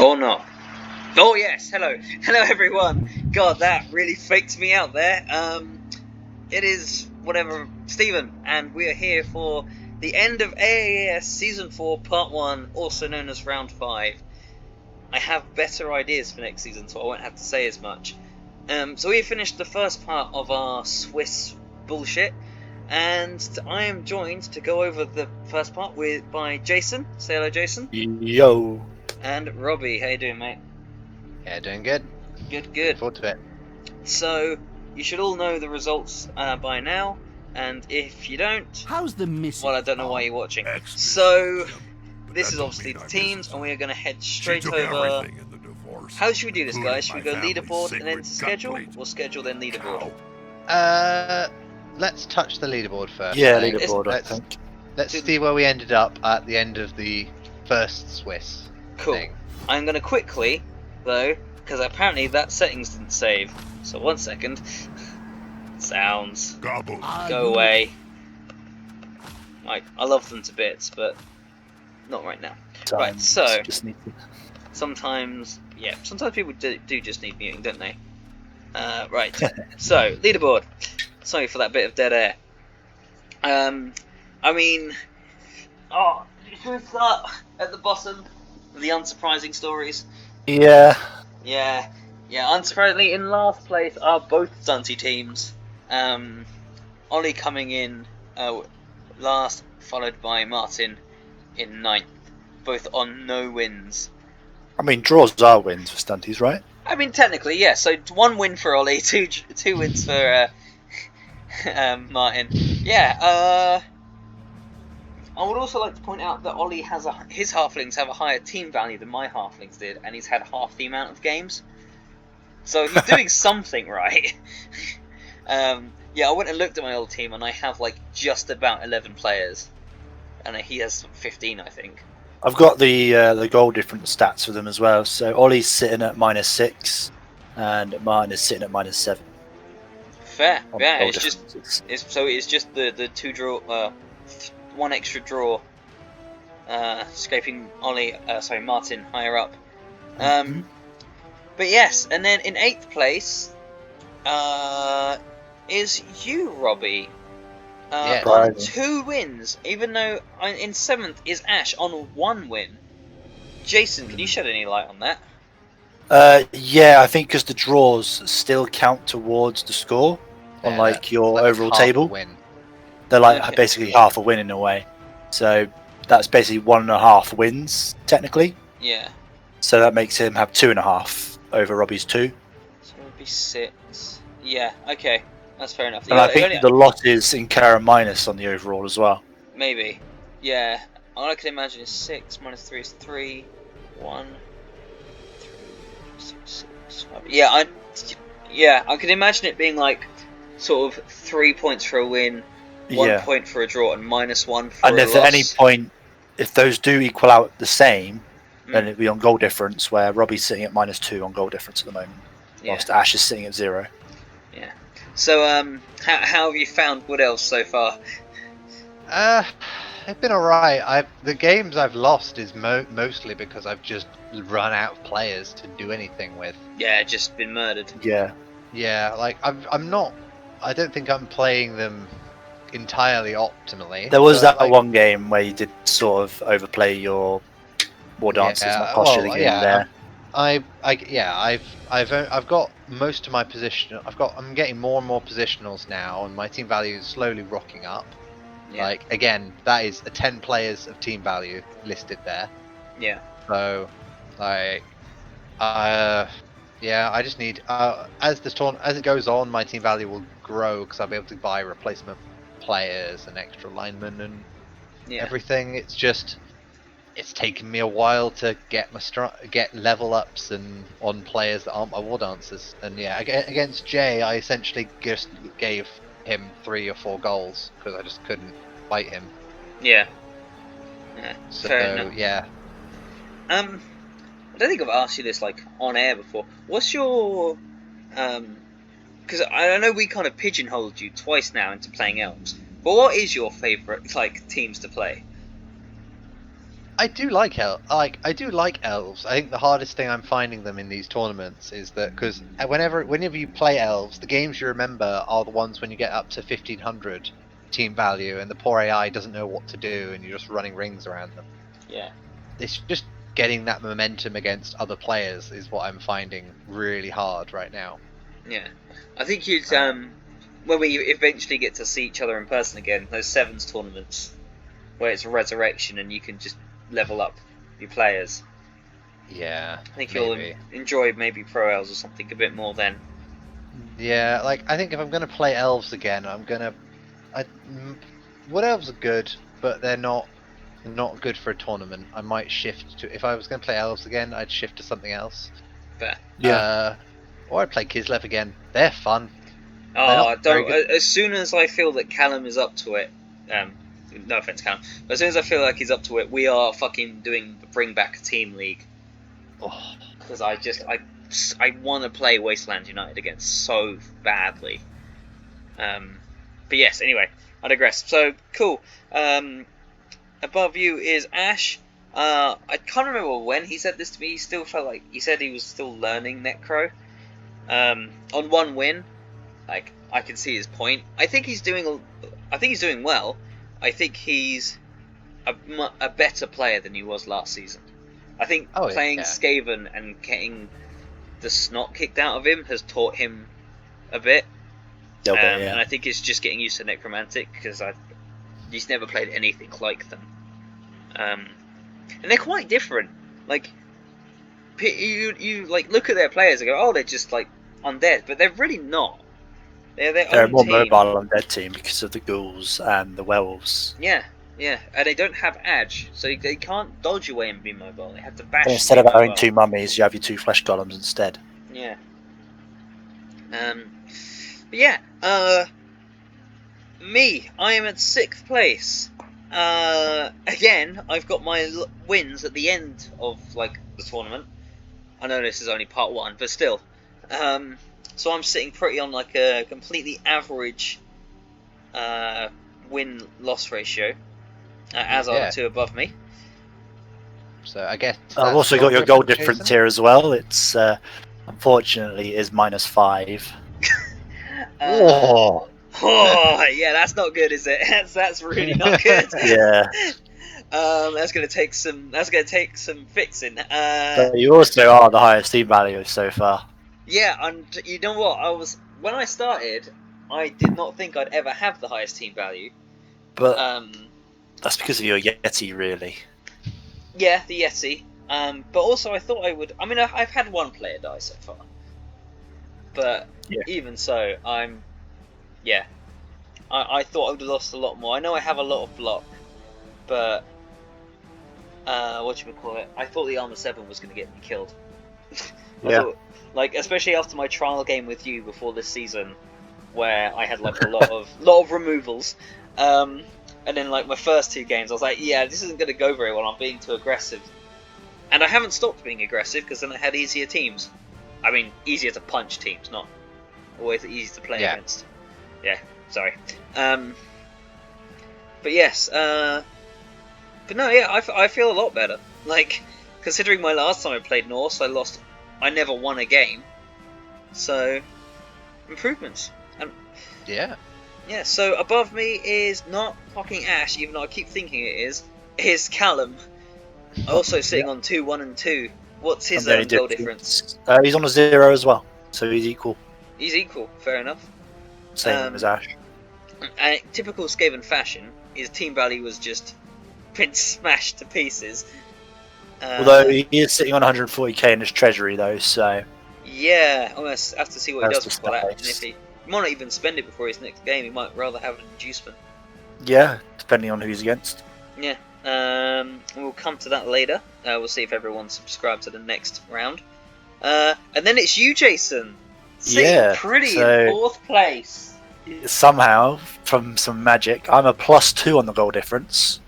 Or not. Oh yes, hello everyone. God, that really faked me out there. It is whatever, Stephen, and we are here for the end of AAS Season 4 Part 1, also known as Round 5. I have better ideas for next season, so I won't have to say as much. So we finished the first part of our Swiss bullshit, and I am joined to go over the first part by Jason. Say hello, Jason. Yo. And Robbie. How you doing, mate? Yeah, doing good. Good. Looking forward to it. So you should all know the results by now, and if you don't, how's the missing? Well, I don't know why you're watching. So this is obviously the teams, and we are going to head straight over. How should we do this, guys? Should we go leaderboard and then schedule, or schedule then leaderboard? Let's touch the leaderboard first. Yeah, leaderboard. Let's see where we ended up at the end of the first Swiss thing. I'm going to quickly, though, because apparently that settings didn't save. So 1 second. Sounds. Go away. I love them to bits, but not right now. Right, so sometimes people do just need muting, don't they? Right. So leaderboard. Sorry for that bit of dead air. I mean, should we start at the bottom with the unsurprising stories? Yeah. Unsurprisingly, in last place are both stunty teams. Ollie coming in last, followed by Martin in 9th, both on no wins. I mean, draws are wins for stunties, right? I mean, technically, yeah. So 1 win for Ollie, two wins for Martin. Yeah. I would also like to point out that Ollie has his halflings have a higher team value than my halflings did, and he's had half the amount of games. So he's doing something right. Yeah, I went and looked at my old team, and I have like just about 11 players, and he has 15, I think. I've got the goal difference stats for them as well. So Ollie's sitting at -6, and Martin is sitting at -7. Fair. Yeah, it's just the 2 draw, 1 extra draw, scraping Martin higher up. But yes, and then in 8th place is you, Robbie, on 2 wins, even though in 7th is Ash on 1 win. Jason, can you shed any light on that? Yeah, I think because the draws still count towards the score on your overall table. They're like basically half a win in a way. So that's basically 1.5 wins technically. Yeah. So that makes him have 2.5 over Robbie's 2. So it would be 6. Yeah. Okay. That's fair enough. And I think the losses incur a minus on the overall as well. Maybe. Yeah. All I can imagine is 6 minus 3 is 3. 1, 3, 6, 6, 5. Yeah, I can imagine it being like sort of 3 points for a win, 1 point for a draw, and -1 for a loss. And if at any point, if those do equal out the same, then it'd be on goal difference, where Robbie's sitting at -2 on goal difference at the moment, whilst Ash is sitting at 0. Yeah. So, how have you found Wood Elves so far? It's been alright. The games I've lost is mostly because I've just run out of players to do anything with. Yeah, just been murdered. Yeah, like I'm not. I don't think I'm playing them entirely optimally. There was that one game where you did sort of overplay your war dancers, not cost you the game there. I've got most of my position. I'm getting more and more positionals now, and my team value is slowly rocking up. Yeah. Like again, that is 10 players of team value listed there. Yeah. So, like, I just need as it goes on, my team value will grow because I'll be able to buy replacement players and extra linemen and everything. It's just taken me a while to get get level ups and on players that aren't my war dancers. And yeah, against Jay, I essentially just gave him 3 or 4 goals because I just couldn't fight him. Yeah. So fair enough. Yeah. I don't think I've asked you this like on air before. What's your because I know we kind of pigeonholed you twice now into playing elves, but what is your favourite like teams to play? I do like elves. I do like elves. I think the hardest thing I'm finding them in these tournaments is that because whenever you play elves, the games you remember are the ones when you get up to 1500 team value and the poor AI doesn't know what to do and you're just running rings around them. Yeah. It's just getting that momentum against other players is what I'm finding really hard right now. Yeah, I think you'd when we eventually get to see each other in person again, those sevens tournaments where it's a resurrection and you can just level up your players. Yeah, I think maybe. you'll enjoy maybe Pro Elves or something a bit more then. Yeah, like I think if I'm gonna play elves again, Wood elves are good, but they're not good for a tournament. I might shift to if I was gonna play elves again, I'd shift to something else. Fair. Yeah. Or I'd play Kislev again. They're fun. Oh, don't! As soon as I feel that Callum is up to it, no offense, Callum, but as soon as I feel like he's up to it, we are fucking doing the Bring Back a Team League. Because I want to play Wasteland United again so badly. But yes, anyway, I digress. So cool. Above you is Ash. I can't remember when he said this to me. He still felt like he said he was still learning Necro. On one win, like I can see his point. I think he's doing well. I think he's a better player than he was last season. I think playing Skaven and getting the snot kicked out of him has taught him a bit. And I think it's just getting used to Necromantic because he's never played anything like them. And they're quite different. Like you like look at their players and go, oh, they're just like undead, but they're really not. They're a more mobile undead team because of the ghouls and the werewolves. Yeah, and they don't have edge, so they can't dodge away and be mobile. They have to bash. And instead of having 2 mummies, you have your 2 flesh golems instead. Yeah. But yeah. Me, I am at 6th place. Again, I've got my wins at the end of like the tournament. I know this is only part 1, but still. So I'm sitting pretty on like a completely average win-loss ratio, as are the 2 above me. So I guess I've also got your goal difference here as well. It's unfortunately is -5. Oh, yeah, that's not good, is it? That's really not good. Yeah. That's gonna take some fixing. But you also are the highest team value so far. Yeah, and you know what? When I started, I did not think I'd ever have the highest team value. But that's because of your Yeti, really. Yeah, the Yeti. But also I thought I would. I mean, I've had 1 player die so far. But even so, I thought I would have lost a lot more. I know I have a lot of block, but whatchamacallit, I thought the Armor 7 was going to get me killed. Thought, like, especially after my trial game with you before this season, where I had like a lot of removals, and then like my first 2 games, I was like, yeah, this isn't going to go very well. I'm being too aggressive, and I haven't stopped being aggressive because then I had easier teams. I mean, easier to punch teams, not always easy to play against. Yeah, sorry. But yes, but no, yeah, I feel a lot better. Like, considering my last time I played Norse, I never won a game. So, improvements. yeah. Yeah, so above me is not fucking Ash, even though I keep thinking it is Callum. Also sitting on 2, 1 and 2. What's his goal difference? He's on a 0 as well, so he's equal. He's equal, fair enough. Same as Ash. Typical Skaven fashion, his team value was just been smashed to pieces. Although he is sitting on 140k in his treasury though, so... Yeah, I'm going to have to see what he does before that. And if he might not even spend it before his next game, he might rather have an inducement. Yeah, depending on who he's against. Yeah. We'll come to that later. We'll see if everyone's subscribed to the next round. And then it's you, Jason. Sitting pretty in 4th place. Somehow, from some magic, I'm a +2 on the goal difference.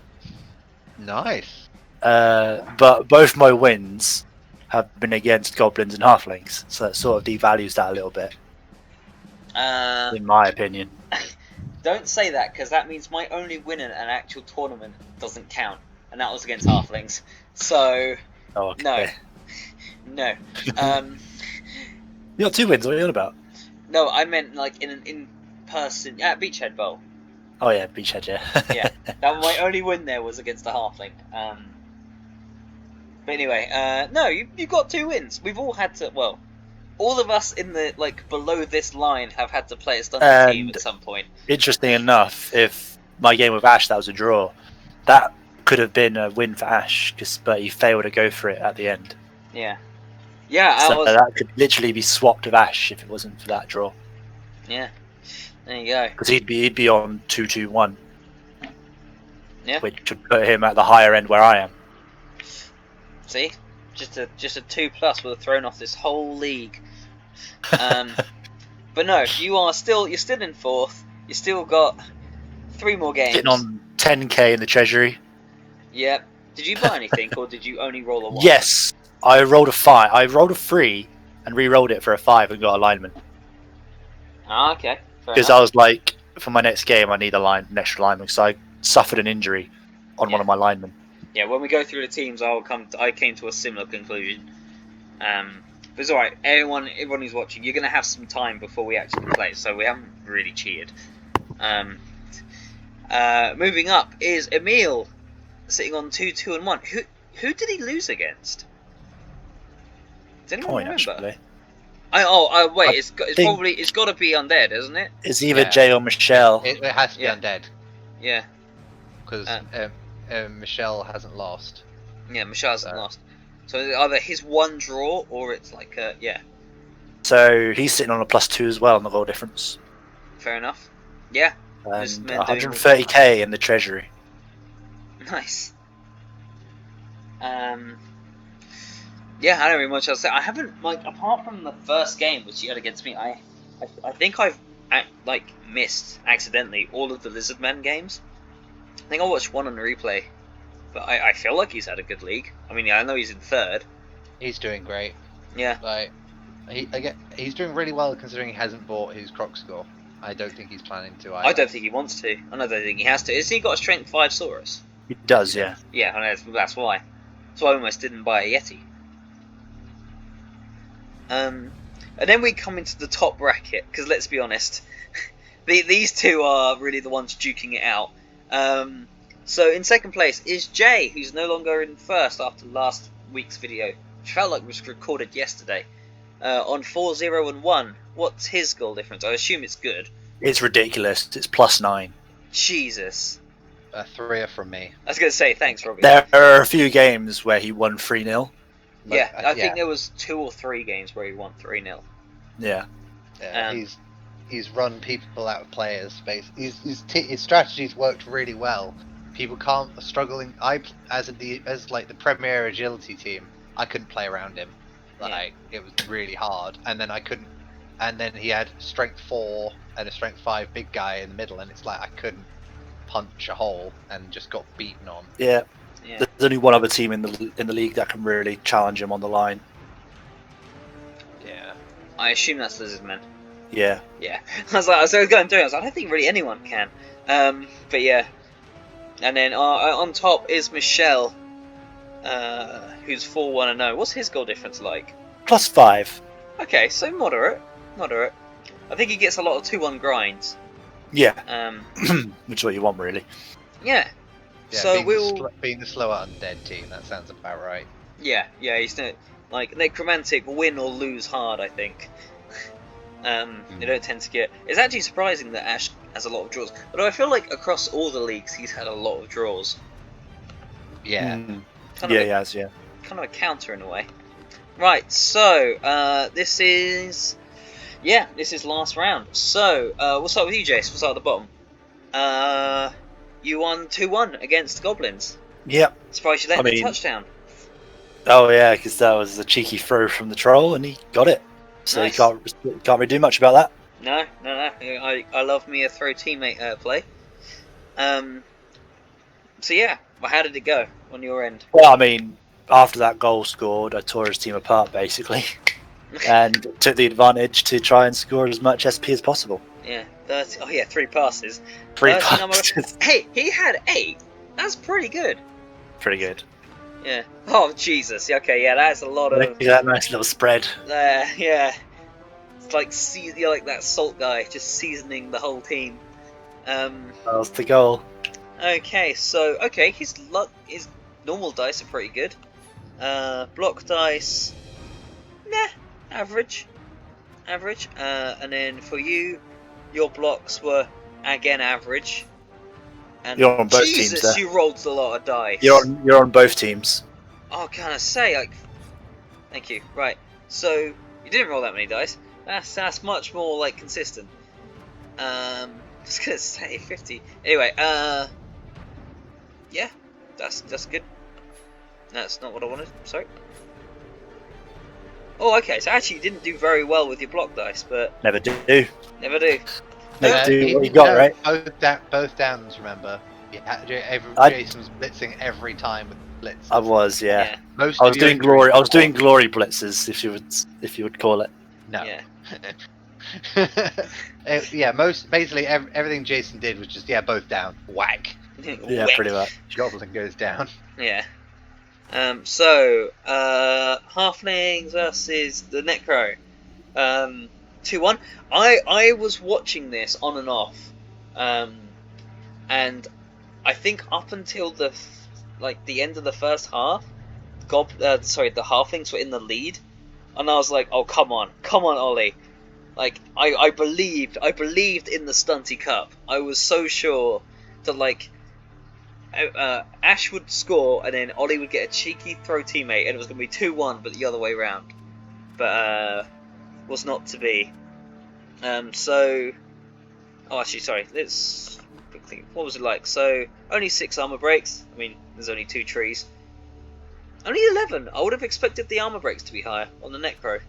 Nice. But both my wins have been against goblins and halflings, so that sort of devalues that a little bit. In my opinion. Don't say that, because that means my only win in an actual tournament doesn't count. and that was against halflings. So, Oh, okay. No. You got 2 wins. What are you on about? No, I meant like in an in-person at Beachhead Bowl. Oh yeah, Beachhead. Yeah. Yeah, that my only win there was against a halfling. But anyway, no, you got 2 wins. We've all had to. Well, all of us in the below this line have had to play a stunted team at some point. Interesting enough, if my game with Ash that was a draw, that could have been a win for Ash, but he failed to go for it at the end. Yeah. Yeah, so that could literally be swapped with Ash if it wasn't for that draw. Yeah, there you go. Because he'd be on 2-2-1. Yeah. Which would put him at the higher end where I am. See, just a 2+ would have thrown off this whole league. But no, you're still in 4th. You still got 3 more games. Sitting on 10k in the treasury. Yep. Did you buy anything, or did you only roll a 1? Yes. I rolled a 5. I rolled a 3 and re-rolled it for a 5 and got a lineman. Ah, okay. Because I was like, for my next game, I need an extra lineman. So I suffered an injury on one of my linemen. Yeah, when we go through the teams, I came to a similar conclusion. But it's all right. Everyone who's watching, you're gonna have some time before we actually play, so we haven't really cheated. Moving up is Emil, sitting on 2-2-1. Who did he lose against? Does anyone remember? Actually. Wait, it's got to be undead, isn't it? It's either Jay or Michelle. It has to be undead. Yeah. Because Michelle hasn't lost. Yeah, Michelle hasn't lost. So it's either his 1 draw or it's yeah. So he's sitting on a +2 as well on the goal difference. Fair enough. Yeah. And 130k in the treasury. Nice. Yeah, I don't really much else to say. I haven't, apart from the first game which he had against me, I think I've missed accidentally all of the Lizardman games. I think I watched one on the replay, but I feel like he's had a good league. I mean, I know he's in 3rd. He's doing great. Yeah. He's doing really well considering he hasn't bought his croc score. I don't think he's planning to either. I don't think he wants to. I don't think he has to. Isn't he got a strength 5 Saurus? He does, yeah. Yeah, I know, that's why. So I almost didn't buy a Yeti. And then we come into the top bracket, because let's be honest, these two are really the ones duking it out. So in 2nd place is Jay, who's no longer in 1st after last week's video, which felt like it was recorded yesterday, on 4-0-1. What's his goal difference? I assume it's good. It's ridiculous. It's +9. Jesus. A 3 from me. I was going to say, thanks, Robbie. There are a few games where he won 3-0. Yeah, I think there was 2 or 3 games where he won 3-0. Yeah. He's run people out of players space. His strategies worked really well. People can't struggling. As the premier agility team, I couldn't play around him. It was really hard, and then I couldn't. And then he had strength 4 and a strength 5 big guy in the middle, and it's like I couldn't punch a hole and just got beaten on. Yeah. There's only one other team in the league that can really challenge him on the line. Yeah. I assume that's Lizardman. Yeah. Yeah. I was going through it, I don't think really anyone can. But yeah. And then on top is Michelle, who's 4-1-0. What's his goal difference like? +5. Okay, so moderate. I think he gets a lot of 2-1 grinds. Yeah. Which is what you want, really. Yeah. So being the slower undead team, that sounds about right. Yeah, he's necromantic win or lose hard, I think. They don't tend to get. It's actually surprising that Ash has a lot of draws, although I feel like across all the leagues he's had a lot of draws. Yeah. He has. Yeah. Kind of a counter in a way. Right. So this is last round. So we'll start with you, Jase. We'll start at the bottom. You won 2-1 against Goblins. Yep. Surprised you let him a touchdown. Oh yeah, because that was a cheeky throw from the troll, and he got it. So nice. You can't really do much about that. No. I love me a throw teammate play. So yeah, well, how did it go on your end? Well, I mean, after that goal scored, I tore his team apart basically, and took the advantage to try and score as much SP as possible. Yeah. 3 passes. 3 passes. Hey, he had 8. That's pretty good. pretty good. Yeah. Oh Jesus. Okay. Yeah, that's a lot of. Yeah, that nice little spread. Yeah. It's like you're like that salt guy, just seasoning the whole team. That was the goal. Okay, so his normal dice are pretty good. Block dice, nah, average. And then for you, your blocks were again average. And you're on both Jesus, teams there. you rolled a lot of dice. You're on both teams. Oh, can I say, like, thank you. Right, so you didn't roll that many dice. That's much more like consistent. I was gonna say 50. Anyway, yeah, that's good. That's not what I wanted. Sorry. Oh, okay. So actually, you didn't do very well with your block dice, but Never do. Never do. Never do what you got, right? Both downs. Remember, Jason was blitzing every time with blitz. I was, yeah. Yeah. I was doing glory. I was doing glory blitzes, if you would call it. No. Yeah. Yeah. Basically everything Jason did was just both down. Whack. Yeah, pretty much. Goblin goes down. Yeah. So halflings versus the Necro. 2-1. I was watching this on and off, and I think up until the end of the first half, the halflings were in the lead, and I was like, oh come on Ollie, like I believed in the Stunty Cup. I was so sure that Ash would score and then Ollie would get a cheeky throw teammate and it was going to be 2-1 but the other way round, but was not to be. Let's think. What was it like? So only 6 armor breaks. I mean, there's only 2 trees. Only 11. I would have expected the armor breaks to be higher on the Necro.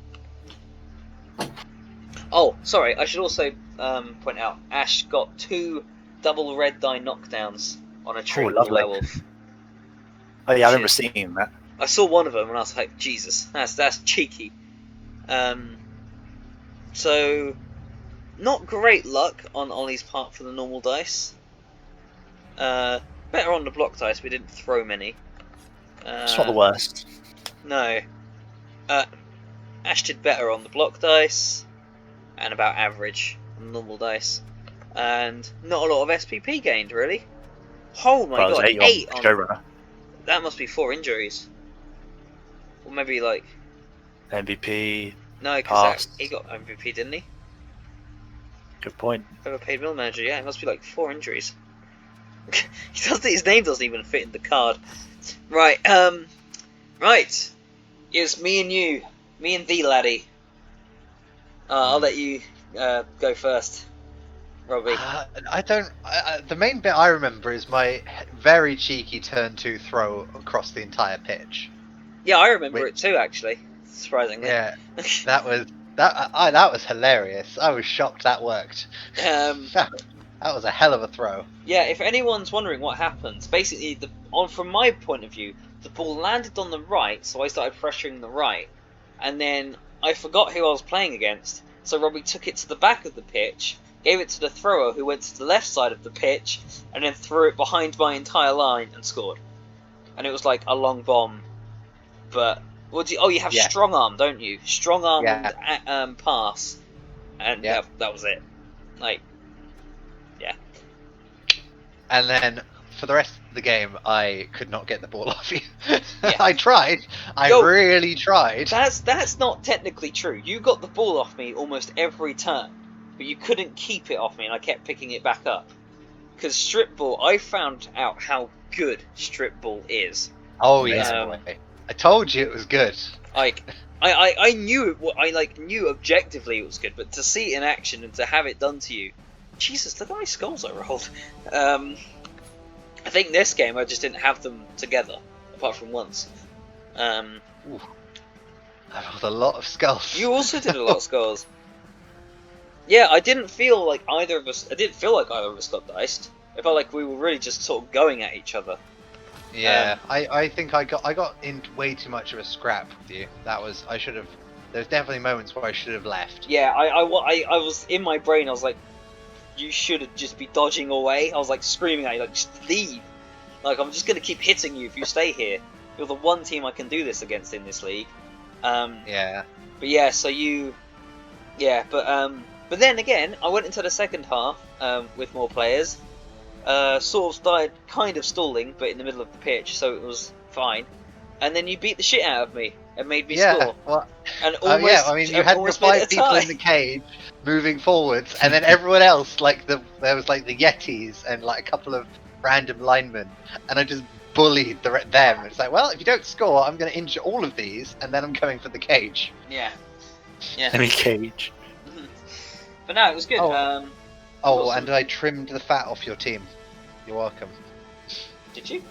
Oh, sorry. I should also point out Ash got 2 double red die knockdowns on a tree with a werewolf. Oh yeah, I remember seeing that. I saw one of them and I was like, Jesus, that's cheeky. So not great luck on Ollie's part for the normal dice. Better on the block dice. We didn't throw many. It's not the worst. No. Ash did better on the block dice, and about average on the normal dice, and not a lot of SPP gained really. Oh my god, 8 on Showrunner. That must be 4 injuries, or maybe like MVP. No, because he got MVP, didn't he? Good point. Overpaid mill manager, yeah, it must be like 4 injuries. His name doesn't even fit in the card. Right, right. It's me and the laddie. I'll let you go first, Robbie. The main bit I remember is my very cheeky turn 2 throw across the entire pitch. Yeah, I remember it too, actually. Surprisingly. Yeah, that was hilarious. I was shocked that worked. That was a hell of a throw. Yeah, if anyone's wondering what happened, basically, from my point of view, the ball landed on the right, so I started pressuring the right, and then I forgot who I was playing against, so Robbie took it to the back of the pitch, gave it to the thrower who went to the left side of the pitch, and then threw it behind my entire line and scored. And it was like a long bomb, but you have strong arm, don't you? Strong arm and pass, and that was it. And then for the rest of the game, I could not get the ball off you. Yeah. I tried. I really tried. That's not technically true. You got the ball off me almost every turn, but you couldn't keep it off me, and I kept picking it back up. Because strip ball, I found out how good strip ball is. Oh yeah, I told you it was good. I knew it. I knew objectively it was good, but to see it in action and to have it done to you. Jesus, look how many skulls I rolled. I think this game I just didn't have them together, apart from once. I rolled a lot of skulls. You also did a lot of skulls. Yeah, I didn't feel like either of us got diced. It felt like we were really just sort of going at each other. Yeah, I think I got in way too much of a scrap with you. I should have. There's definitely moments where I should have left. Yeah, I was in my brain. I was like, you should just be dodging away. I was like screaming at you, like, just leave. Like, I'm just going to keep hitting you if you stay here. You're the one team I can do this against in this league. Yeah. But yeah, so you... Yeah, but then again, I went into the second half with more players. Sort of started kind of stalling, but in the middle of the pitch, so it was fine. And then you beat the shit out of me and made me score. Well, and almost, I mean, you had your 5 people in the cage moving forwards, and then everyone else, like there was like the Yetis and like a couple of random linemen, and I just bullied them. It's like, well, if you don't score, I'm going to injure all of these, and then I'm going for the cage. Yeah. Any cage. But no, it was good. And I trimmed the fat off your team. You're welcome. Did you?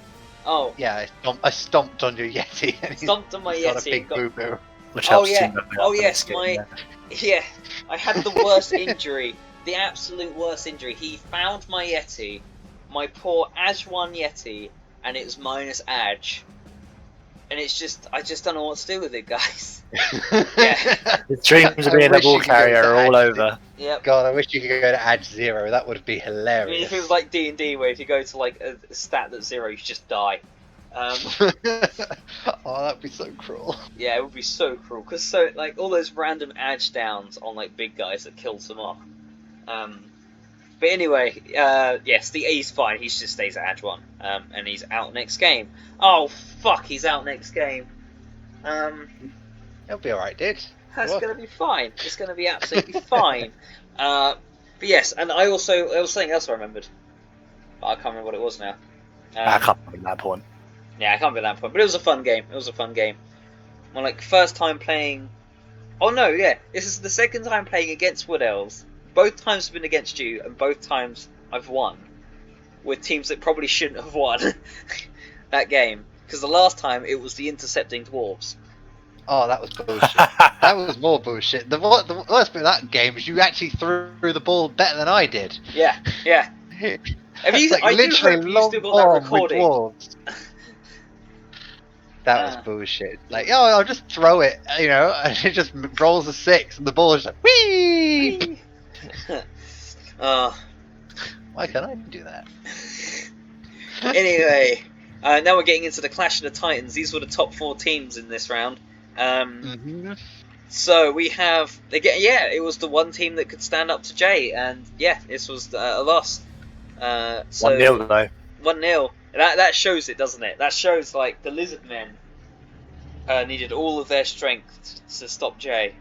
Oh. Yeah, I stomped on your Yeti. Stomped on my Yeti. Got a big boo-boo. Which helps Yeah, I had the worst injury. The absolute worst injury. He found my Yeti, my poor Aj1 Yeti, and it was minus Aj. And it's just, I just don't know what to do with it, guys. Yeah. The dreams of being a ball carrier are all over. Yep. God, I wish you could go to Aj 0. That would be hilarious. I mean, if it was like D&D, where if you go to like a stat that's 0, you just die. Oh, that'd be so cruel. Yeah, it would be so cruel, because like all those random Aj downs on like big guys that kills them off. But anyway, yes, he's fine. He just stays at Aj1, and he's out next game. Oh fuck, he's out next game. He'll be alright, dude. That's gonna be fine. It's gonna be absolutely fine. But yes, and there was something else I remembered. But I can't remember what it was now. I can't remember that point. Yeah, I can't remember that point. But it was a fun game. It was a fun game. Well, like first time playing. Oh no, yeah, this is the second time playing against Wood Elves. Both times have been against you, and both times I've won with teams that probably shouldn't have won that game. Because the last time it was the intercepting dwarves. Oh, that was bullshit. That was more bullshit. The worst bit of that game is you actually threw the ball better than I did. Yeah. Have you? Like I do hope you still got that recording. That was bullshit. Like, I'll just throw it, and it just rolls a 6, and the ball is just like, whee! Why can't I do that? Anyway, now we're getting into the Clash of the Titans. These were the top 4 teams in this round. So we have it was the one team that could stand up to Jay, and this was a loss. 1-0 though. 1-0. That shows it, doesn't it? That shows like the Lizard Men needed all of their strength to stop Jay.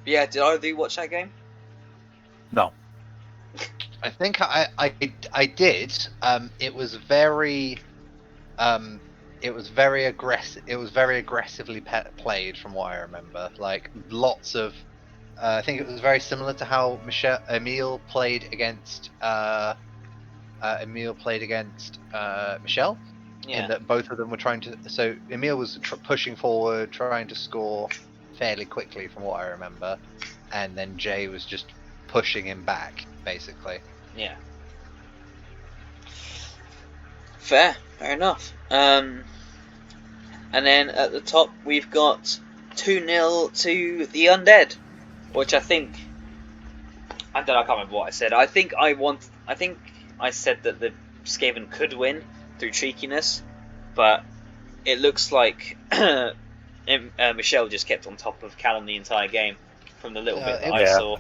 Yeah, did either of you watch that game? No. I think I did. It was very aggressive. It was very aggressively played, from what I remember. Like lots of. I think it was very similar to how Emile played against. Michelle. Yeah. In that both of them were trying to. So Emile was pushing forward, trying to score fairly quickly, from what I remember, and then Jay was just pushing him back, basically. Yeah. Fair enough. And then at the top we've got 2-0 to the Undead, which I think I can't remember what I said. I think I said that the Skaven could win through cheekiness, but it looks like Michelle just kept on top of Callum the entire game from the little bit that I saw.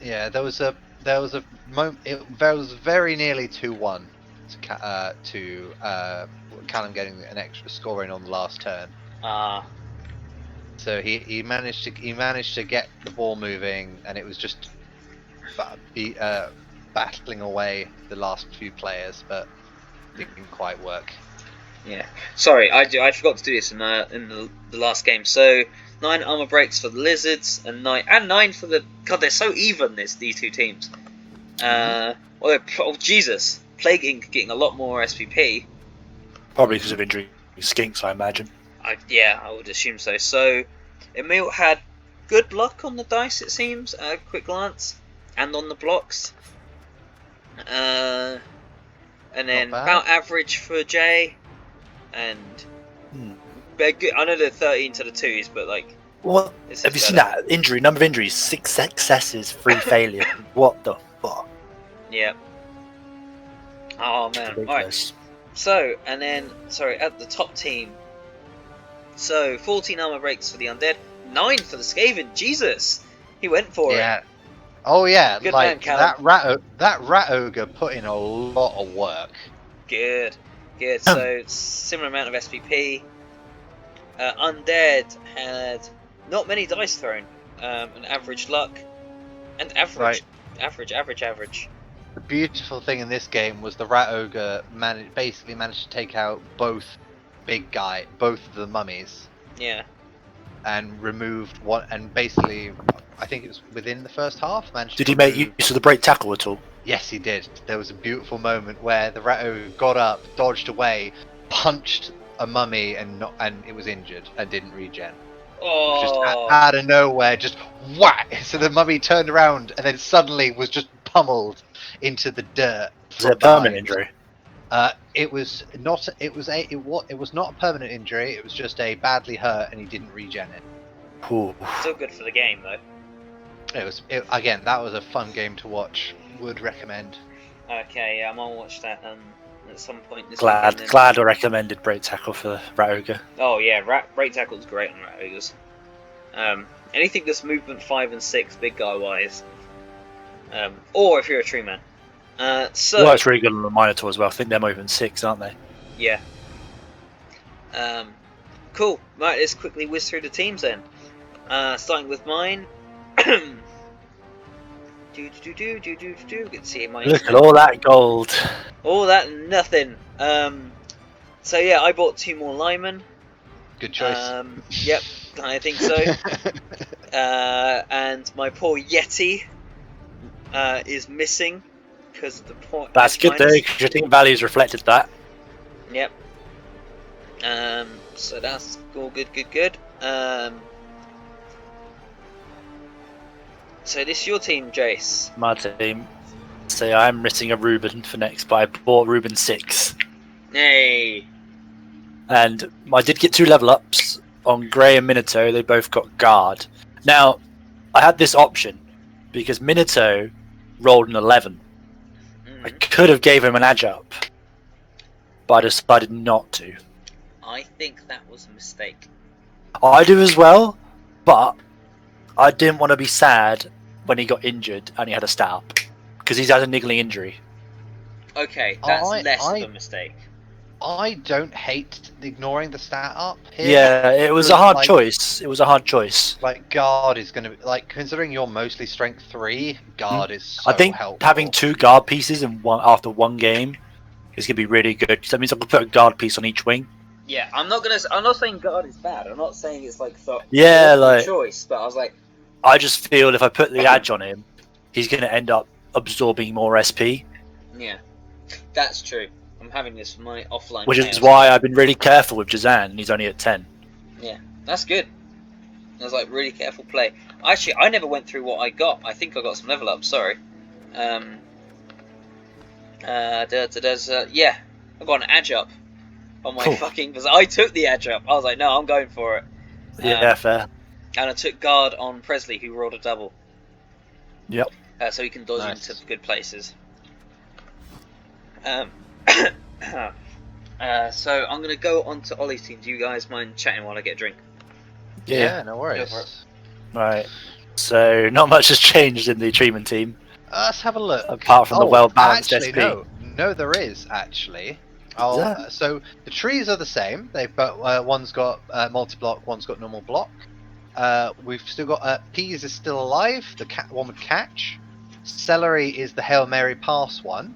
Yeah, there was a moment. There was very nearly 2-1 to Callum getting an extra scoring on the last turn. So he managed to get the ball moving, and it was just battling away the last few players, but it didn't quite work. Yeah, sorry, I forgot to do this in the last game. So 9 armor breaks for the Lizards, and 9 for the. God, they're so even. These two teams. Jesus, Plague Inc. getting a lot more SPP. Probably because of injury skinks, I imagine. I would assume so. So Emile had good luck on the dice, it seems, at a quick glance, and on the blocks. And then about average for Jay, and I know they're 13 to the 2s, but like. What? Have you seen that injury? Number of injuries: 6 successes, 3 failures. What the fuck? Yeah. Oh man! All right. So and then at the top team. So 14 armor breaks for the undead, 9 for the Skaven. Jesus, he went for it. Oh yeah, good like man, Callum. that rat ogre put in a lot of work. Good. So similar amount of SPP. Undead had not many dice thrown, an average luck, and average. The beautiful thing in this game was the rat ogre basically managed to take out both of the mummies. Yeah. And removed one, and basically, I think it was within the first half. Did he make use of the break tackle at all? Yes, he did. There was a beautiful moment where the rat ogre got up, dodged away, punched a mummy, and it was injured and didn't regen. Oh. Just out of nowhere, just whack! So the mummy turned around and then suddenly was just pummeled into the dirt. Was it a permanent injury? It was not. It was not a permanent injury. It was just a badly hurt, and he didn't regen it. Ooh. Still good for the game, though. Again, that was a fun game to watch. Would recommend. Okay, yeah, I'm gonna watch that at some point this weekend. Glad I recommended break tackle for Rat Ogre. Oh yeah, break tackle's great on Rat Ogres. Anything that's movement 5 and 6, big guy wise. Or if you're a tree man. Well, it's really good on the Minotaur as well. I think they're movement 6, aren't they? Yeah. Cool. Right, let's quickly whiz through the teams then. Starting with mine. Let's see my. Look at all that gold. All that nothing. So yeah, I bought 2 more linemen. Good choice. Yep, I think so. And my poor Yeti is missing because of the point. That's good though, because your team values reflected that. Yep. So that's all good. So this is your team, Jase. My team. So I'm missing a Ruben for next, but I bought Ruben 6. Hey. And I did get 2 level ups on Grey and Minato. They both got guard. Now, I had this option because Minato rolled an 11. I could have gave him an edge up, but I decided not to. I think that was a mistake. I do as well, but I didn't want to be sad when he got injured and he had a stat up, because he's had a niggling injury. Okay, that's less of a mistake. I don't hate ignoring the stat up here. Yeah, it was a hard choice. It was a hard choice. Like, guard is going to be, like, considering you're mostly strength 3, guard is so I think helpful. Having 2 guard pieces after one game is going to be really good, because that means I can put a guard piece on each wing. Yeah, I'm not saying guard is bad. I'm not saying it's like choice, but I was like, I just feel if I put the edge on him, he's going to end up absorbing more SP. Yeah, that's true. I'm having this for my offline. Which is why I've been really careful with Jazan, and he's only at 10. Yeah, that's good. I was like, really careful play. Actually, I never went through what I got. I think I got some level up. Sorry. Yeah, I got an edge up on my fucking. Because I took the edge up. I was like, no, I'm going for it. Yeah, fair. And I took guard on Presley, who rolled a double. Yep. So he can dodge into good places. So I'm gonna go on to Ollie's team. Do you guys mind chatting while I get a drink? Yeah, no worries. Right. So not much has changed in the treatment team. Let's have a look. Apart from the well-balanced SP. No, there is actually. So the trees are the same. They've got one's got multi-block, one's got normal block. We've still got peas is still alive. The one with catch. Celery is the Hail Mary pass one.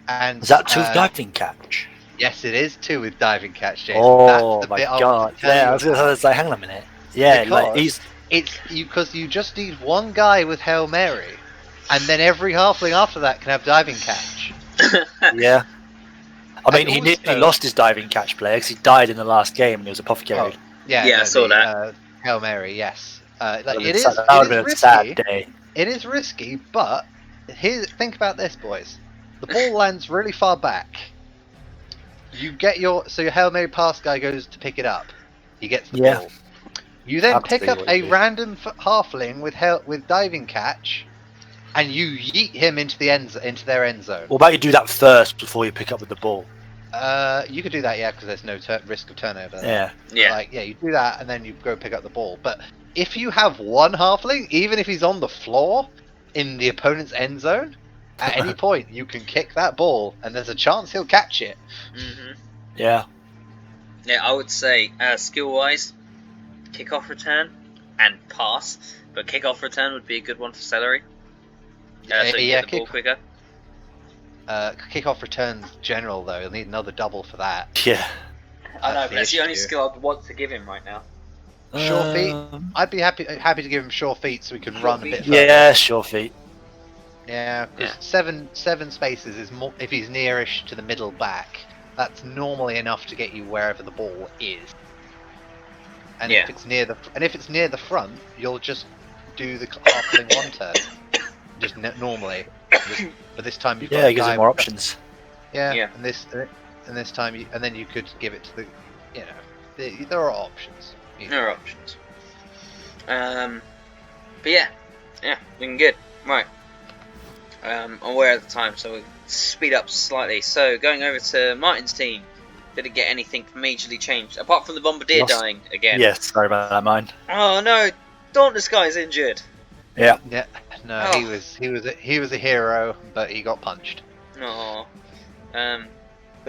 And is that 2 with diving catch? Yes, it is 2 with diving catch, Jason. Oh my god! Yeah, I was like, hang on a minute. Yeah, because because you just need 1 guy with Hail Mary, and then every halfling after that can have diving catch. Yeah. I mean, he nearly lost his diving catch player because he died in the last game and he was apothecary. Oh, yeah, I saw that. Hail Mary, yes. That would have been a sad day. It is risky, but think about this, boys. The ball lands really far back. You get your Hail Mary pass guy goes to pick it up. He gets the ball. You then pick up a random halfling with diving catch, and you yeet him into their end zone. What about you do that first before you pick up with the ball? You could do that, yeah, because there's no risk of turnover. Yeah. You do that, and then you go pick up the ball. But if you have one halfling, even if he's on the floor in the opponent's end zone, at any point you can kick that ball, and there's a chance he'll catch it. Yeah. Yeah, I would say skill-wise, kick-off return and pass, but kick-off return would be a good one for Celery. So you can get the ball quicker. Kick-off returns general though. You'll need another double for that. Yeah. I know, but that's the only skill I'd want to give him right now. Sure feet. I'd be happy to give him sure feet so we can run a bit further. Yeah, sure feet. Yeah, because seven spaces is more if he's nearish to the middle back. That's normally enough to get you wherever the ball is. And if it's near the front, you'll just do the halfling one turn. Just normally. But this time you've got it gives you more options. Yeah. And this time then you could give it to there are options. There are options. But yeah, looking good. Right. I'm aware of the time, so we'll speed up slightly. So going over to Martin's team, did it get anything majorly changed apart from the bombardier dying again? Yes, sorry about that, mine. Oh no, Dauntless guy's injured. Yeah. Yeah. No, he was a hero, but he got punched. No. We're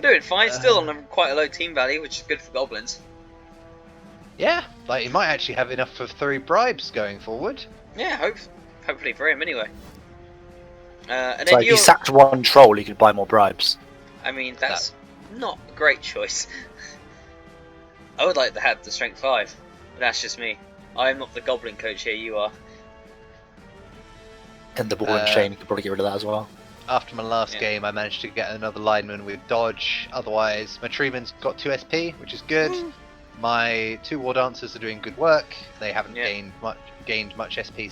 doing fine. Still on quite a low team value, which is good for goblins. Yeah, like he might actually have enough for 3 bribes going forward. Yeah, hopefully for him anyway. And so then if you sacked one troll, you could buy more bribes. I mean, that's not a great choice. I would like to have the strength 5, but that's just me. I'm not the goblin coach here. You are. And the ball and chain, you could probably get rid of that as well. After my last game, I managed to get another lineman with dodge. Otherwise, my treeman's got 2 SP, which is good. My 2 war dancers are doing good work. They haven't gained much SP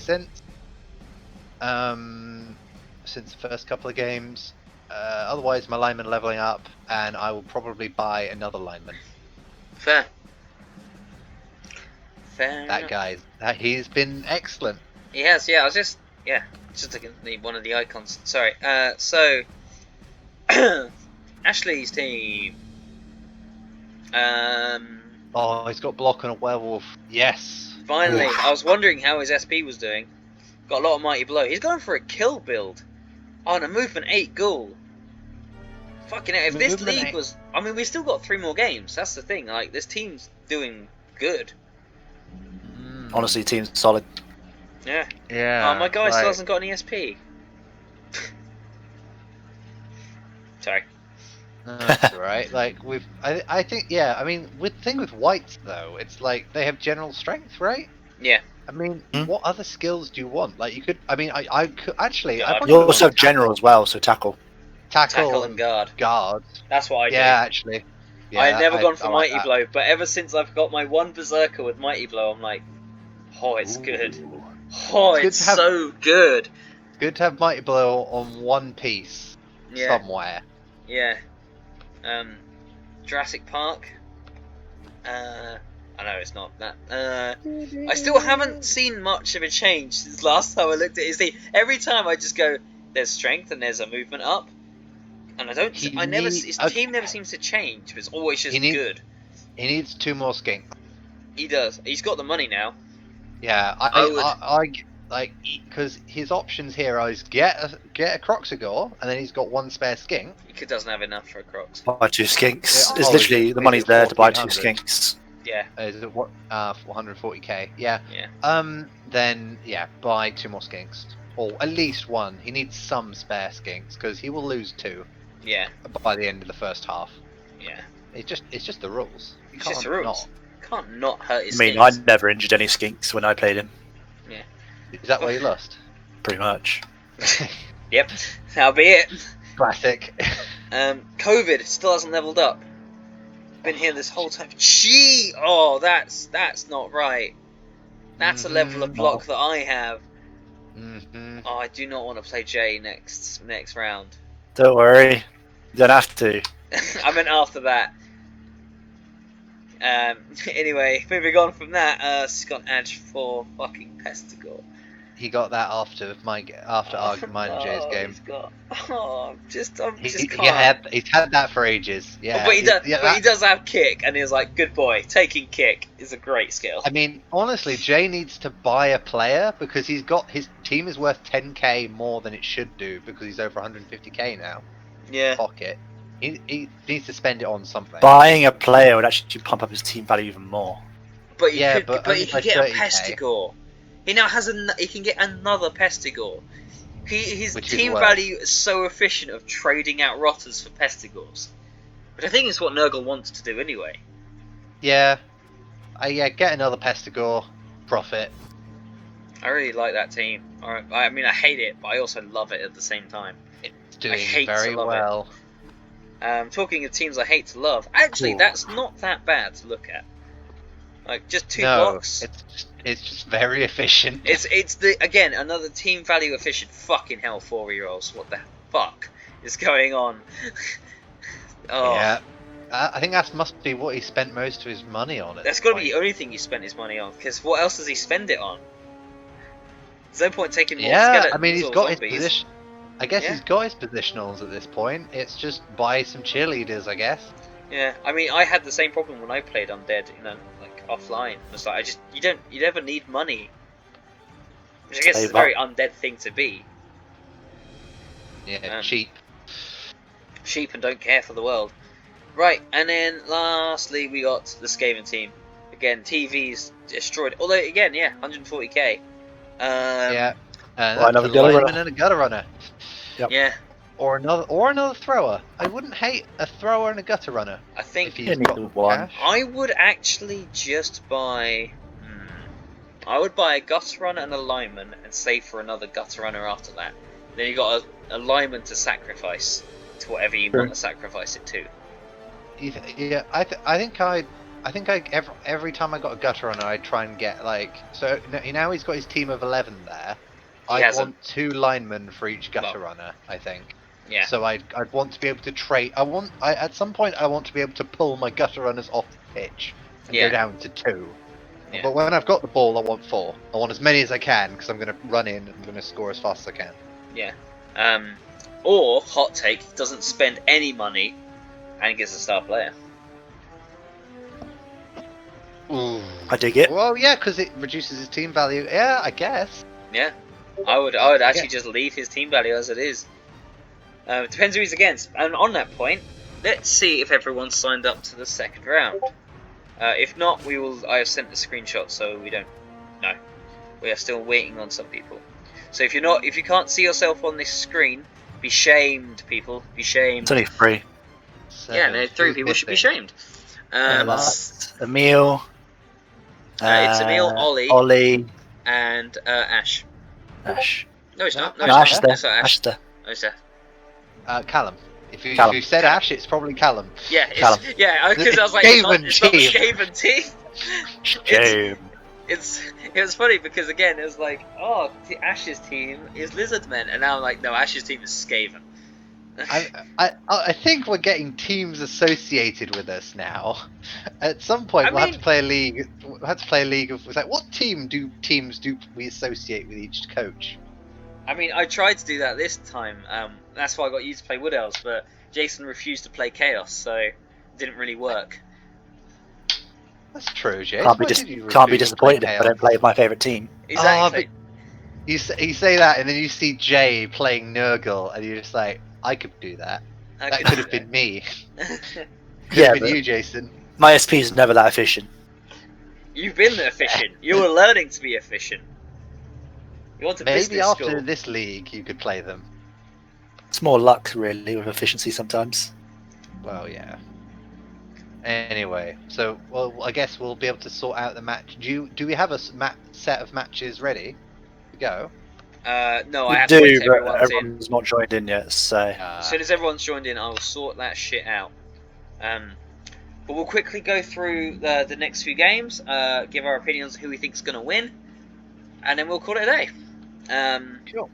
since the first couple of games. Otherwise, my lineman leveling up, and I will probably buy another lineman. Fair. That guy, he's been excellent. He has, yeah. I was just looking at one of the icons. Sorry. So Ashley's team. He's got block on a werewolf. Yes. Finally, I was wondering how his SP was doing. Got a lot of mighty blow. He's going for a kill build on a movement 8 ghoul. Fucking hell, if this league was... I mean, we still got 3 more games. That's the thing. Like, this team's doing good. Honestly, the team's solid. Yeah. Yeah. Oh, my guy still hasn't got any SP. Sorry. No, that's alright. Like, I think, yeah, I mean, the thing with whites, though, it's like, they have general strength, right? Yeah. I mean, what other skills do you want? Like, you could, I mean, I could, actually... You also have general as well, so tackle. Tackle and guard. That's what I do. Yeah, actually. Yeah, I've never gone for Mighty Blow, but ever since I've got my 1 Berserker with Mighty Blow, I'm like, oh, it's good. Oh, it's so good. Good to have Mighty Blow on 1 piece somewhere. Yeah. Jurassic Park. I know it's not that. I still haven't seen much of a change since last time I looked at his team. Every time I just go, there's strength and there's a movement up, and his team never seems to change. But it's always just good. He needs 2 more skinks. He does. He's got the money now. Yeah, I like, because his options here are get a Croxagore, and then he's got 1 spare skink. He doesn't have enough for a Crox. Buy 2 skinks. It's literally the money's there to buy 2 skinks. Yeah. Is it what? 140k. Yeah. Yeah. Then buy 2 more skinks, or at least 1. He needs some spare skinks because he will lose 2. Yeah. By the end of the first half. Yeah. It's just the rules. It's just the rules. Can't not hurt his. I mean, I never injured any skinks when I played him. Yeah. Is that why you lost? Pretty much. Yep. That'll be it. Classic. COVID still hasn't leveled up. Been here this whole time. Gee! Oh, that's not right. That's a level of block that I have. Oh, I do not want to play Jay next round. Don't worry, you don't have to. I meant after that. Anyway, moving on from that, Scott Edge for fucking Pestigore. he got that after mine and Jay's game. He's got. I'm just He's can't. had that for ages. Yeah, But he does have kick, and he's like, good boy. Taking kick is a great skill. I mean, honestly, Jay needs to buy a player because his team is worth 10k more than it should do because he's over 150k now. Yeah. Pocket. He needs to spend it on something. Buying a player would actually pump up his team value even more. But he Yeah, could, but but he only by could get a 30K. Pestigore. He now has he can get another Pestigore. His Which is team worse. value is so efficient of trading out Rotters for Pestigores. Which I think is what Nurgle wants to do anyway. Yeah. Get another Pestigore. Profit. I really like that team. I mean, I hate it, but I also love it at the same time. It's doing hate to very love well. Talking of teams I hate to love, actually, Ooh. that's not that bad to look at. Like, just 2 blocks. It's just very efficient. It's again another team value efficient. Fucking hell, 4-year-olds. What the fuck is going on? Oh, Yeah. I think that must be what he spent most of his money on. That's got to be the only thing he spent his money on. Because what else does he spend it on? There's no point taking more skeletons I mean, he's or got zombies. his position. I guess he's got his positionals at this point. It's just buy some cheerleaders, I guess. Yeah, I mean, I had the same problem when I played Undead, like offline. It's like you never need money, which I guess is a very Undead thing to be. Yeah, cheap and don't care for the world. Right, and then lastly we got the Skaven team. Again, TV's destroyed. Although again, 140k. And another that's a lineman and a gutter runner. Yep. Yeah. Or another thrower. I wouldn't hate a thrower and a gutter runner. I think if he's got one. cash. I would actually just buy. I would buy a gutter runner and a lineman, and save for another gutter runner after that. Then you got a lineman to sacrifice to whatever you want to sacrifice it to. Yeah, I think every time I got a gutter runner, I try and get so now he's got his team of 11 there. I want 2 linemen for each gutter runner, I think. Yeah. So I'd want to be able to trade. At some point I want to be able to pull my gutter runners off the pitch and go down to 2. Yeah. But when I've got the ball, I want 4. I want as many as I can because I'm going to run in and I'm going to score as fast as I can. Yeah. Or hot take, doesn't spend any money and gets a star player. Ooh. I dig it. Well, yeah, because it reduces his team value. Yeah, I guess. Yeah, I would actually just leave his team value as it is. It depends who he's against. And on that point, let's see if everyone's signed up to the second round. If not, I have sent the screenshot, so we don't know. We are still waiting on some people. So if you can't see yourself on this screen, be shamed, people. Be shamed. It's only 3. Yeah, no, 3 people should be shamed. That's Emil. It's Emil, Ollie, and Ash. Ash. No, it's not. No, Ash it's not. Ash there. No, it's there. Callum. If you said Ash, it's probably Callum. Yeah, Callum. because I was like, it's not the Skaven team. Shame. It was funny because again, it was like, oh, Ash's team is Lizardmen, and now I'm like, no, Ash's team is Skaven. I think we're getting teams associated with us now. At some point, we'll have to play a league. We'll have to play a league of what teams do we associate with each coach? I mean, I tried to do that this time. That's why I got you to play Wood Elves, but Jason refused to play Chaos, so it didn't really work. That's true, Jase. Can't be disappointed if I don't play my favourite team. Exactly. You say that, and then you see Jay playing Nurgle, and you're just like, I could do that. That could have been me. Could have been you, Jason. My SP is never that efficient. You've been efficient. You were learning to be efficient. You want to Maybe after this league, you could play them. It's more luck, really, with efficiency sometimes. Well, yeah. Anyway, so I guess we'll be able to sort out the match. Do we have a set of matches ready to go? No, I have to wait till everyone's not joined in yet, so... As soon as everyone's joined in, I will sort that shit out. But we'll quickly go through the next few games, give our opinions on who we think is going to win, and then we'll call it a day. Sure.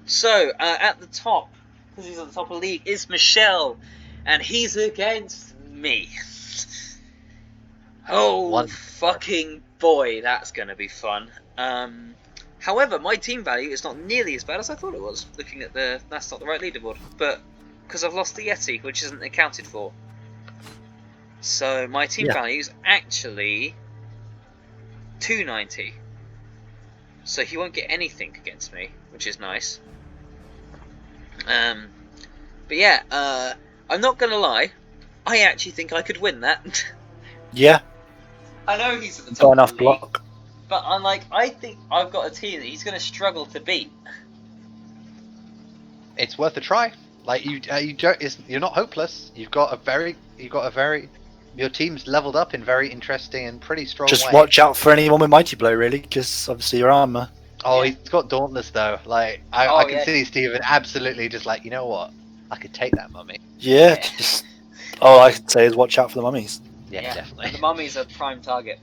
So, at the top, because he's at the top of the league, is Michelle, and he's against me. Oh, fucking boy, that's going to be fun. However, my team value is not nearly as bad as I thought it was. Looking at that's not the right leaderboard, but because I've lost the Yeti, which isn't accounted for. So my team value is actually 290. So he won't get anything against me, which is nice. But yeah, I'm not gonna lie. I actually think I could win that. Yeah. I know he's at the top Got enough of the league, block. but I think I've got a team that he's gonna struggle to beat. It's worth a try. Like you're not hopeless. You've got a very your team's leveled up in very interesting and pretty strong Just way. watch out for anyone with Mighty Blow, really, because obviously your armor. Oh, he's got Dauntless though. Like I can see Steven absolutely just like, you know what? I could take that mummy. Yeah. Just all I could say is watch out for the mummies. Yeah, definitely. The mummies are prime target.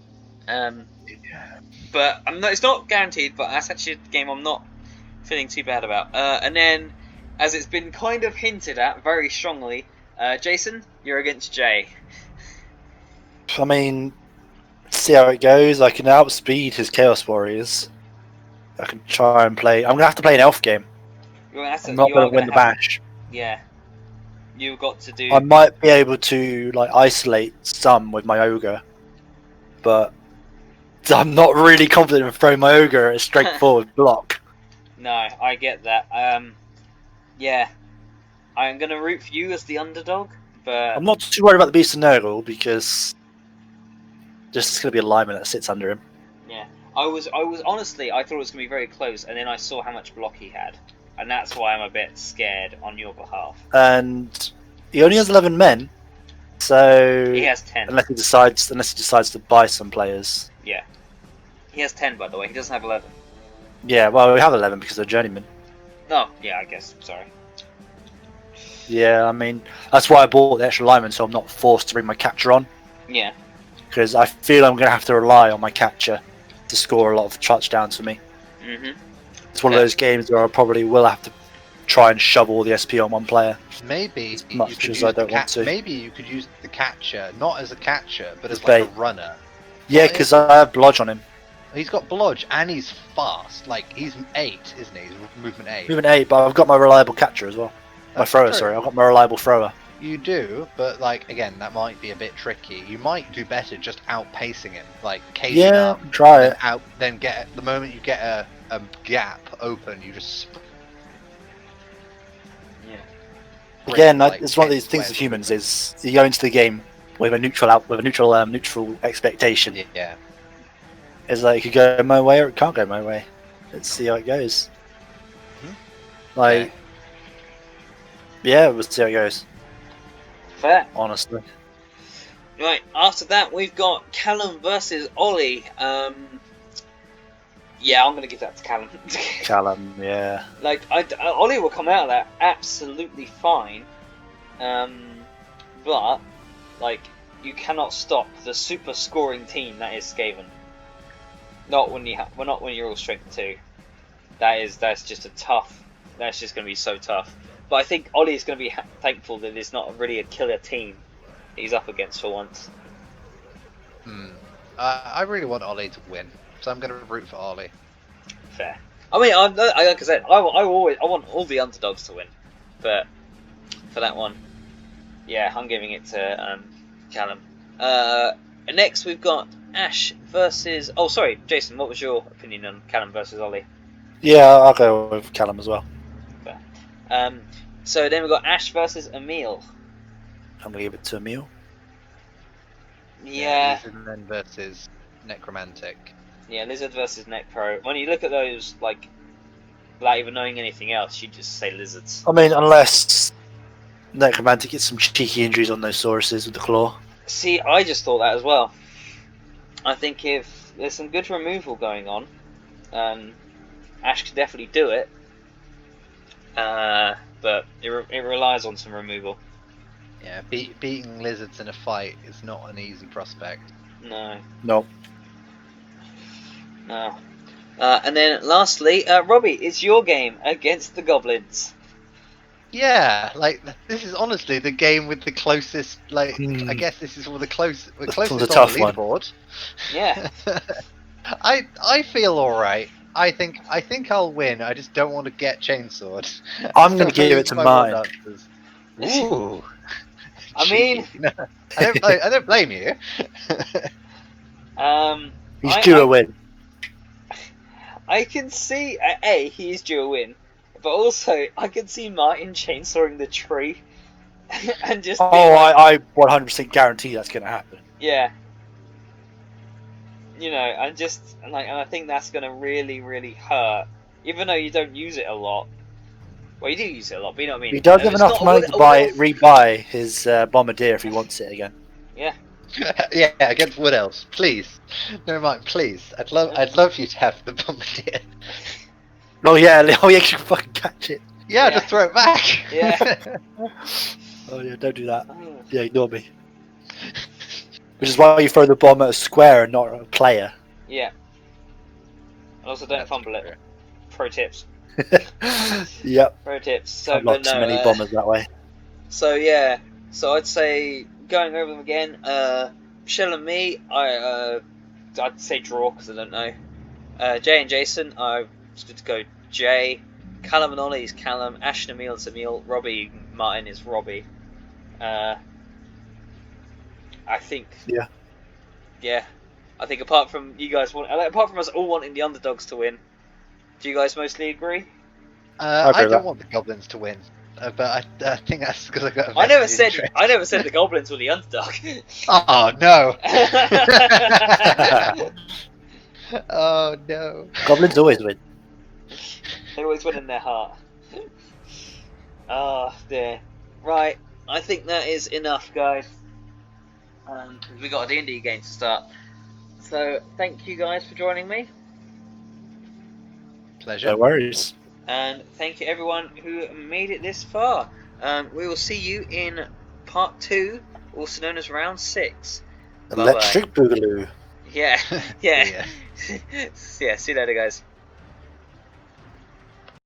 But it's not guaranteed. But that's actually a game I'm not feeling too bad about. And then, as it's been kind of hinted at very strongly, Jason, you're against Jay. I mean, see how it goes. I can outspeed his Chaos Warriors. I can try and play. I'm gonna have to play an elf game. I'm not gonna win the bash. Yeah, you've got to do. I might be able to like isolate some with my ogre, but I'm not really confident in throwing my ogre at a straightforward block. No, I get that. Yeah, I'm gonna root for you as the underdog, but I'm not too worried about the Beast of Nurgle because just gonna be a lineman that sits under him. Yeah, I was honestly, I thought it was gonna be very close, and then I saw how much block he had, and that's why I'm a bit scared on your behalf. And he only has 11 men, so he has 10. Unless he decides to buy some players. Yeah, he has 10 by the way. He doesn't have 11. Yeah, well we have 11 because they're journeymen. Oh, yeah, I guess. Sorry. Yeah, I mean that's why I bought the extra lineman, so I'm not forced to bring my catcher on. Yeah. Because I feel I'm going to have to rely on my catcher to score a lot of touchdowns for me. It's one of those games where I probably will have to try and shove all the SP on one player. Maybe as much as I don't want to. Maybe you could use the catcher not as a catcher, but as like a runner. Yeah, because I have Blodge on him. He's got Blodge and he's fast. Like he's 8, isn't he? He's movement 8. Movement 8, but I've got my reliable catcher as well. My thrower, true. sorry. I've got my reliable thrower. You do, but like again, that might be a bit tricky. You might do better just outpacing him, like caging up. Try it. Then get the moment you get a gap open, you just. Yeah. Again, it's one of these things with humans is you go into the game with a neutral expectation. Yeah. It's like it could go my way or it can't go my way. Let's see how it goes. Like, yeah, we'll see how it goes. Fair. Honestly. Right, after that we've got Callum versus Ollie. Yeah, I'm going to give that to Callum. Callum, yeah. Like, Ollie will come out of that absolutely fine. But, like, you cannot stop the super scoring team that is Skaven. Not when you're all strength 2. That's just that's just going to be so tough. But I think Ollie is going to be thankful that it's not really a killer team that he's up against for once. I really want Ollie to win, so I'm going to root for Ollie. Fair. I mean, like I said, I want all the underdogs to win, but for that one, yeah, I'm giving it to Callum. Next we've got Ash versus. Oh, sorry, Jason. What was your opinion on Callum versus Ollie? Yeah, I'll go with Callum as well. Fair. So then we've got Ash versus Emil. I'm gonna give it to Emil. Yeah. Lizard versus Necromantic. Yeah, Lizard versus Necro. When you look at those, like, without even knowing anything else, you just say Lizards. I mean, unless Necromantic gets some cheeky injuries on those Sauruses with the claw. See, I just thought that as well. I think if there's some good removal going on, Ash could definitely do it. But it relies on some removal. Yeah, beating lizards in a fight is not an easy prospect. No. No. No. And then lastly, Robbie, it's your game against the goblins. Yeah, like this is honestly the game with the closest. Like I guess this is one of the closest on the tough leaderboard. Yeah. I feel all right. I think I'll win. I just don't want to get chainsawed. I'm going to give it to Martin. Ooh. I mean, no, I don't blame you. He's due a win. I can see he's due a win, but also I can see Martin chainsawing the tree and just. I 100% guarantee that's going to happen. Yeah. You know, and I think that's going to really, really hurt, even though you don't use it a lot. Well, you do use it a lot, but you know what I mean. He does have enough money to rebuy his Bombardier if he wants it again. Yeah. Yeah, against what else? Please, never mind. Please, I'd love you to have the Bombardier. Oh yeah, you can fucking catch it. Yeah, just throw it back. Yeah. Oh yeah, don't do that. Yeah, ignore me. Which is why you throw the bomb at a square and not a player. Yeah. And also don't fumble it. Pro tips. Yep. Pro tips. So unlocks many bombers that way. So yeah. So I'd say going over them again. Michelle and me, I'd say draw because I don't know. Jay and Jason, I was good to go. Jay. Callum and Ollie is Callum. Ash and Emil is Emil. Robbie Martin is Robbie. I think. Yeah. Yeah. I think apart from you guys apart from us all wanting the underdogs to win, do you guys mostly agree? I don't want the goblins to win, but I think that's because I got. I never said the goblins were the underdog. Oh no! Oh no! Goblins always win. They always win in their heart. Oh dear. Right, I think that is enough, guys. We got a D&D game to start. So thank you guys for joining me. Pleasure. No worries. And thank you everyone who made it this far. We will see you in part 2, also known as round 6. Electric Boogaloo. Yeah. Yeah. Yeah, see you later guys.